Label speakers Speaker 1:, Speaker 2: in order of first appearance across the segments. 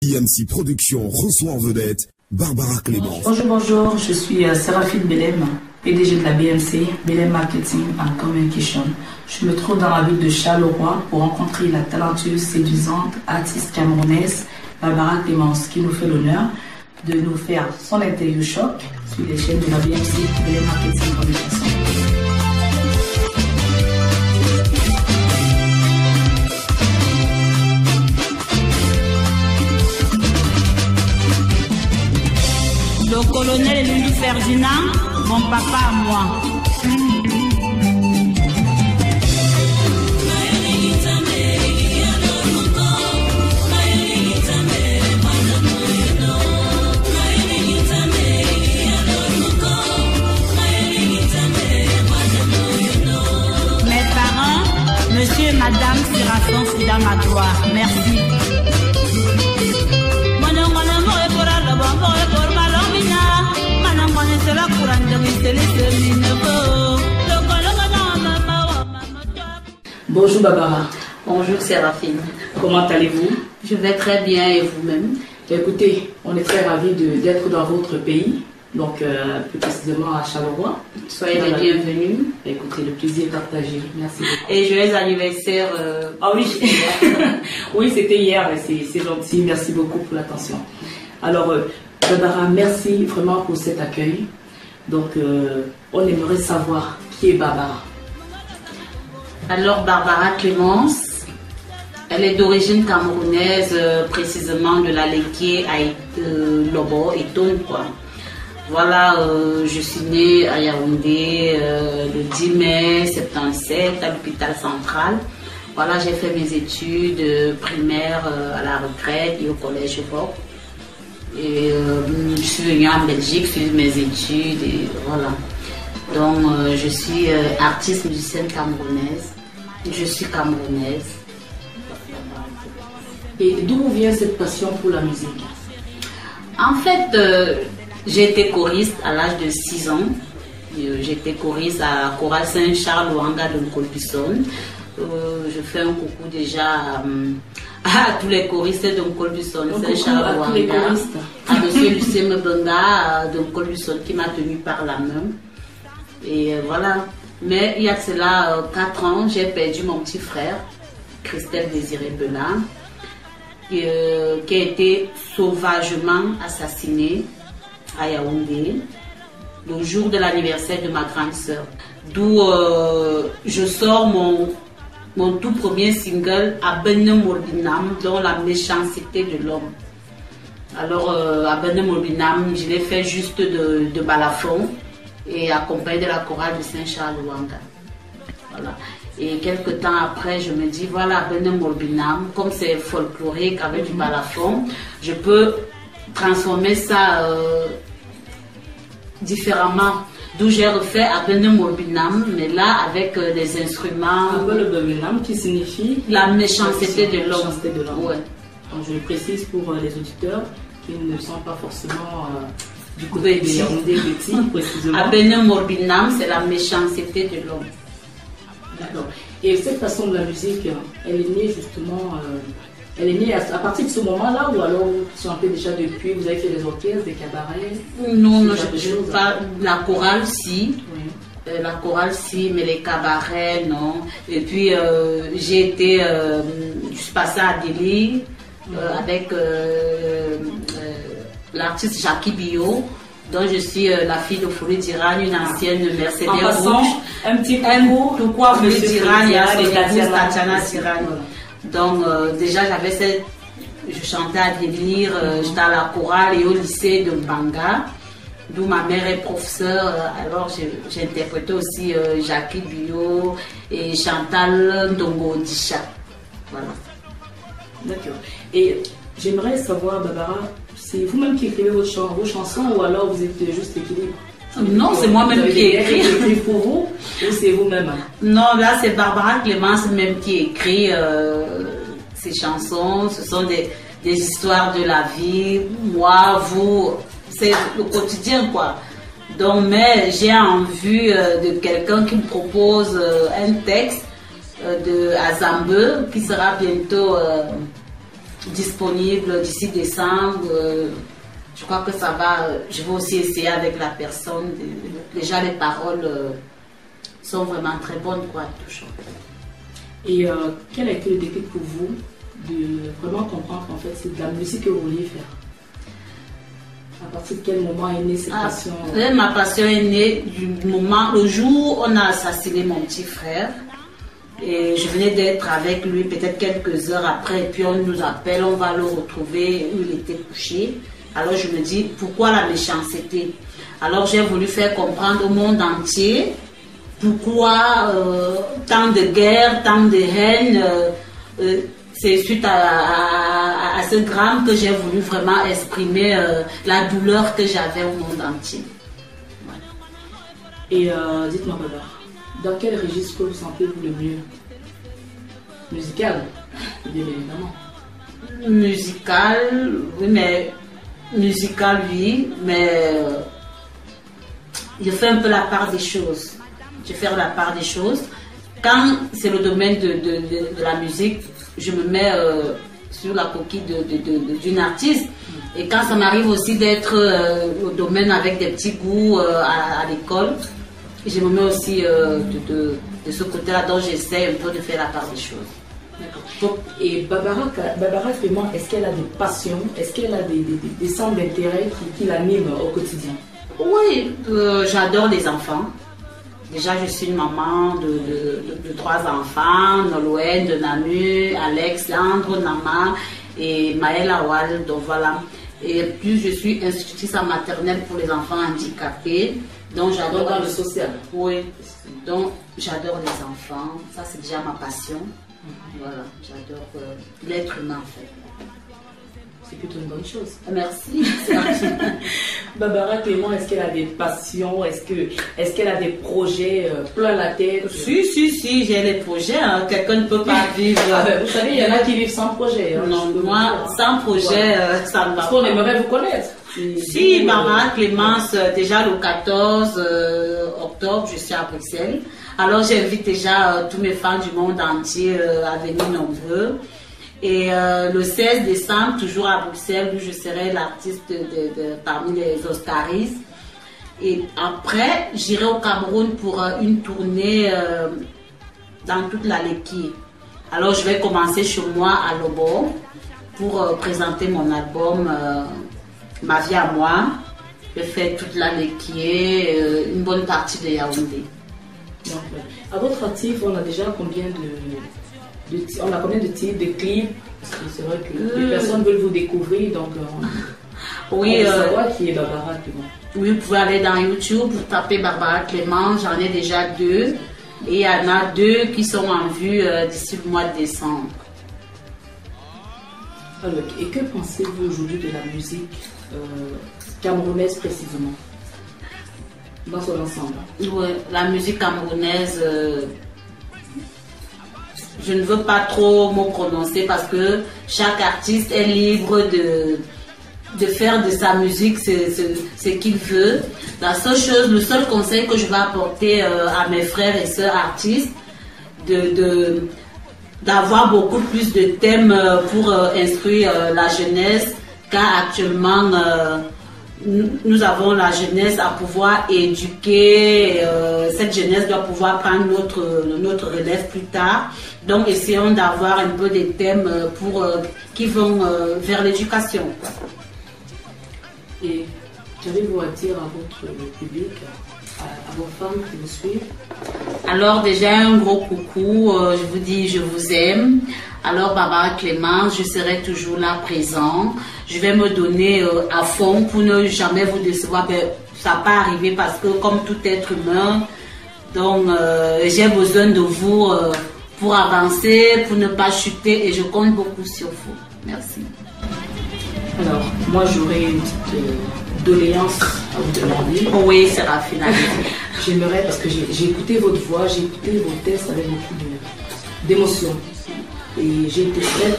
Speaker 1: IMC Productions reçoit en vedette Barbara Clémence.
Speaker 2: Bonjour, je suis Séraphine Belem, PDG de la BMC, Belem Marketing and Communication. Je me trouve dans la ville de Charleroi pour rencontrer la talentueuse, séduisante artiste camerounaise Barbara Clémence qui nous fait l'honneur de nous faire son interview choc sur les chaînes de la BMC, Belem Marketing and Communication.
Speaker 3: Le colonel Lulu Ferdinand, mon papa à moi. Mes parents, monsieur et madame Séraphin Fouda Madoua, merci.
Speaker 2: Bonjour Barbara.
Speaker 3: Bonjour Séraphine.
Speaker 2: Comment allez-vous?
Speaker 3: Je vais très bien et vous-même?
Speaker 2: Écoutez, on est très ravis d'être dans votre pays, donc plus précisément à Charleroi.
Speaker 3: Soyez les bienvenus.
Speaker 2: Écoutez, le plaisir est partagé. Merci beaucoup.
Speaker 3: Et joyeux anniversaire.
Speaker 2: Ah oui, oui, c'était hier, c'est gentil. Merci beaucoup pour l'attention. Alors, Barbara, merci vraiment pour cet accueil. Donc, on aimerait savoir qui est Barbara.
Speaker 3: Alors, Barbara Clémence, elle est d'origine camerounaise, précisément de la Léquier à Lobo et Tom, quoi. Voilà, je suis née à Yaoundé le 10 mai 77 à l'hôpital central. Voilà, j'ai fait mes études primaires à la retraite et au collège Europe. Et je suis venue en Belgique, faire mes études et voilà. Donc je suis artiste musicienne camerounaise. Je suis camerounaise.
Speaker 2: Et d'où vient cette passion pour la musique?
Speaker 3: En fait, j'ai été choriste à l'âge de 6 ans. J'étais choriste à Chorale Saint-Charles Ouanga de Nkolbison. Je fais un coucou déjà à tous les choristes de Nkolbison, Saint-Charles Ouanga, à monsieur Lucien Mbenga de Nkolbison qui m'a tenu par la main. Et voilà. Mais il y a cela 4 ans, j'ai perdu mon petit frère, Christelle Désiré Belin, qui a été sauvagement assassiné à Yaoundé le jour de l'anniversaire de ma grande sœur. D'où je sors mon tout premier single, Abene Morbinam, dont la méchanceté de l'homme. Alors, Abene Morbinam, je l'ai fait juste de balafon et accompagné de la chorale de Saint-Charles-Ouanga. Voilà. Et quelques temps après, je me dis, voilà, Abene Morbinam, comme c'est folklorique avec du balafon, je peux transformer ça différemment. D'où j'ai refait Abene Morbinam, mais là avec des instruments.
Speaker 2: Abene Morbinam qui signifie
Speaker 3: la méchanceté de l'homme.
Speaker 2: Ouais. Donc je le précise pour les auditeurs qui ne sont pas forcément du côté de Yaoundé, précisément.
Speaker 3: Abene Morbinam, c'est la méchanceté de l'homme.
Speaker 2: D'accord. Et cette façon de la musique, elle est née justement. Elle est née à partir de ce moment-là ou alors vous chantez déjà depuis, vous avez fait des orchestres, des cabarets?
Speaker 3: Non, je pas la chorale si, oui. La chorale si, mais les cabarets non. Et puis j'ai été, je suis passée à Delhi avec l'artiste Jackie Bio, dont je suis la fille de Folie d'Iran, une ancienne Mercedes rouge.
Speaker 2: Un petit coup,
Speaker 3: pourquoi Folie d'Iran, il y a Tatiana Tiran. Donc déjà je chantais à délire, j'étais à la chorale et au lycée de Mbanga, d'où ma mère est professeure. Alors j'interprétais aussi Jackie Bio et Chantal Ndongo Disha. Voilà.
Speaker 2: D'accord. Et j'aimerais savoir, Barbara, c'est vous-même qui écrivez vos chansons ou alors vous êtes juste équilibre?
Speaker 3: Non, c'est moi-même qui écris.
Speaker 2: Pour vous ou c'est vous-même?
Speaker 3: Non, là c'est Barbara Clémence même qui écrit ces chansons. Ce sont des histoires de la vie. Moi, vous, c'est le quotidien quoi. Donc, mais j'ai en vue de quelqu'un qui me propose un texte de Azambe qui sera bientôt disponible d'ici décembre. Je crois que ça va. Je vais aussi essayer avec la personne. Déjà, les paroles sont vraiment très bonnes, quoi, touchantes.
Speaker 2: Et quel a été le déclic pour vous de vraiment comprendre qu'en fait c'est de la musique que vous vouliez faire? À partir de quel moment est née cette passion?
Speaker 3: Ma passion est née du moment, le jour où on a assassiné mon petit frère. Et je venais d'être avec lui peut-être quelques heures après, et puis on nous appelle, on va le retrouver où il était couché. Alors je me dis, pourquoi la méchanceté? Alors j'ai voulu faire comprendre au monde entier pourquoi tant de guerre, tant de haine. C'est suite à ce drame que j'ai voulu vraiment exprimer la douleur que j'avais au monde entier.
Speaker 2: Ouais. Et dites-moi, Baba, dans quel registre vous sentez-vous le mieux? Musical, bien évidemment.
Speaker 3: Musical, oui, mais je fais un peu la part des choses. Je fais la part des choses. Quand c'est le domaine de la musique, je me mets sur la coquille d'une artiste. Et quand ça m'arrive aussi d'être au domaine avec des petits goûts à l'école, je me mets aussi de ce côté-là, dont j'essaie un peu de faire la part des choses.
Speaker 2: D'accord. Et Barbara Clément, est-ce qu'elle a des passions? Est-ce qu'elle a des centres d'intérêt qui l'animent au quotidien?
Speaker 3: Oui, j'adore les enfants. Déjà, je suis une maman de 3 enfants, Nolwenn, de Namu, Alex, Landre, Nama et Maëlle Awal, donc voilà. Et puis, je suis institutrice en maternelle pour les enfants handicapés. Donc, j'adore
Speaker 2: dans le social.
Speaker 3: Oui, donc j'adore les enfants. Ça, c'est déjà ma passion. Voilà, j'adore l'être humain, en fait.
Speaker 2: C'est plutôt une bonne chose.
Speaker 3: Merci.
Speaker 2: Barbara Clément, est-ce qu'elle a des passions? Est-ce qu'elle a des projets plein la tête?
Speaker 3: Si, j'ai les projets. Hein. Quelqu'un ne peut pas vivre.
Speaker 2: Vous savez, il y en a qui vivent sans projet. Hein,
Speaker 3: non, moi, sans projet, ça ne va pas.
Speaker 2: Parce qu'on aimerait vous connaître.
Speaker 3: Si, Barbara Clémence, déjà le 14 octobre, je suis à Bruxelles. Alors, j'invite déjà tous mes fans du monde entier à venir nombreux. Et le 16 décembre, toujours à Bruxelles, où je serai l'artiste parmi les Oscaristes. Et après, j'irai au Cameroun pour une tournée dans toute la Leki. Alors, je vais commencer chez moi à Lobo pour présenter mon album Ma vie à moi. Je fais toute la Leki, une bonne partie de Yaoundé.
Speaker 2: Donc, à votre actif, on a déjà combien on a combien de titres, de clips? Parce que c'est vrai que les personnes veulent vous découvrir, donc
Speaker 3: oui,
Speaker 2: on veut savoir qui est Barbara Clément.
Speaker 3: Oui, vous pouvez aller dans YouTube, vous tapez Barbara Clément, j'en ai déjà 2. Et il y en a 2 qui sont en vue d'ici le mois de décembre.
Speaker 2: Alors, et que pensez-vous aujourd'hui de la musique camerounaise précisément, dans son ensemble?
Speaker 3: Oui, la musique camerounaise... je ne veux pas trop me prononcer parce que chaque artiste est libre de faire de sa musique ce qu'il veut. La seule chose, le seul conseil que je vais apporter à mes frères et sœurs artistes, d'avoir beaucoup plus de thèmes pour instruire la jeunesse, car actuellement nous avons la jeunesse à pouvoir éduquer. Cette jeunesse doit pouvoir prendre notre relève plus tard. Donc, essayons d'avoir un peu des thèmes qui vont vers l'éducation.
Speaker 2: Et qu'avez-vous à dire à votre public, à vos femmes qui vous suivent?
Speaker 3: Alors, déjà, un gros coucou. Je vous dis, je vous aime. Alors, Barbara Clément, je serai toujours là présent. Je vais me donner à fond pour ne jamais vous décevoir. Ben, ça n'a pas arrivé parce que, comme tout être humain, donc j'ai besoin de vous pour avancer, pour ne pas chuter, et je compte beaucoup sur vous. Merci.
Speaker 2: Alors, moi, j'aurais une petite doléance à vous demander.
Speaker 3: Oh oui, Séraphine.
Speaker 2: J'aimerais, parce que j'ai écouté votre voix, j'ai écouté vos textes avec beaucoup d'émotion. Et j'ai été très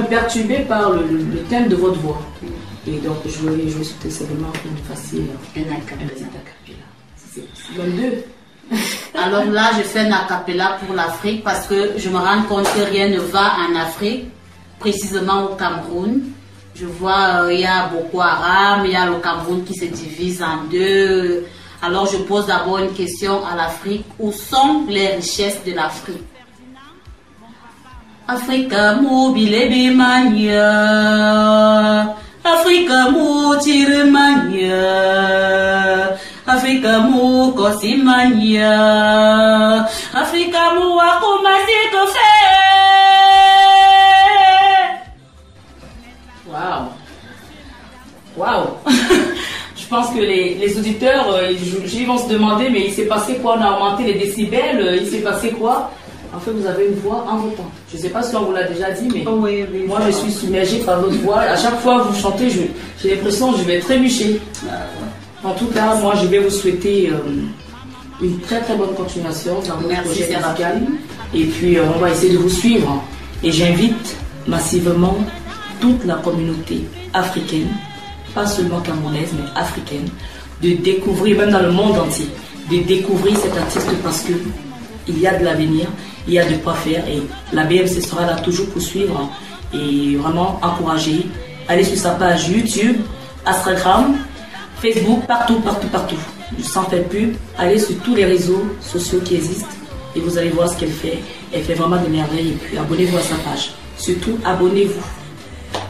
Speaker 2: perturbée par le thème de votre voix. Et donc, je souhaitais simplement que vous fassiez
Speaker 3: un acapella.
Speaker 2: C'est même 2.
Speaker 3: Alors là, je fais un acapella pour l'Afrique parce que je me rends compte que rien ne va en Afrique précisément au Cameroun. Je vois il y a Boko Haram, il y a le Cameroun qui se divise en deux. Alors je pose d'abord une question à l'Afrique. Où sont les richesses de l'Afrique? Africa mobile bimania, Africa mo tiremania, Africa mo kosimania, Africa mo wakumasito fe.
Speaker 2: Waouh. Je pense que les auditeurs, ils vont se demander, mais il s'est passé quoi? On a augmenté les décibels, il s'est passé quoi? En fait, vous avez une voix envoûtante. Je ne sais pas si on vous l'a déjà dit, mais
Speaker 3: oui,
Speaker 2: moi, je suis submergée par votre voix. À chaque fois que vous chantez, j'ai l'impression que je vais trébucher. En tout cas, moi, je vais vous souhaiter une très très bonne continuation dans votre projet musical. Et puis, on va essayer de vous suivre. Et j'invite massivement toute la communauté africaine, pas seulement camerounaise, mais africaine, de découvrir, même dans le monde entier, de découvrir cet artiste parce que il y a de l'avenir, il y a de quoi faire et la BMC sera là toujours pour suivre et vraiment encourager. Allez sur sa page YouTube, Instagram, Facebook, partout. Sans faire pub, allez sur tous les réseaux sociaux qui existent et vous allez voir ce qu'elle fait. Elle fait vraiment des merveilles et puis abonnez-vous à sa page. Surtout, abonnez-vous.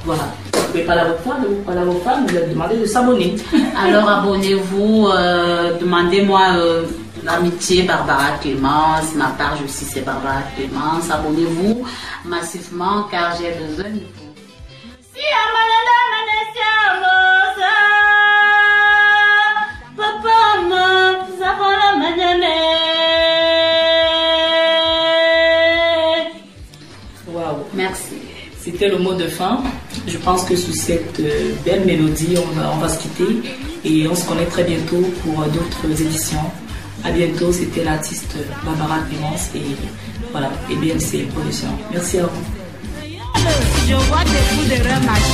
Speaker 2: Voilà. Vous pouvez parler à vos femmes, vous leur demandez de s'abonner.
Speaker 3: Alors abonnez-vous, demandez-moi l'amitié Barbara Clémence, ma page aussi c'est Barbara Clémence. Abonnez-vous massivement car j'ai besoin de vous.
Speaker 2: Waouh.
Speaker 3: Merci.
Speaker 2: C'était le mot de fin. Je pense que sous cette belle mélodie, on va se quitter et on se connaît très bientôt pour d'autres éditions. À bientôt, c'était l'artiste Barbara Clémence et voilà, et BMC Production. Merci à vous.
Speaker 4: Je vois des coups de remarche.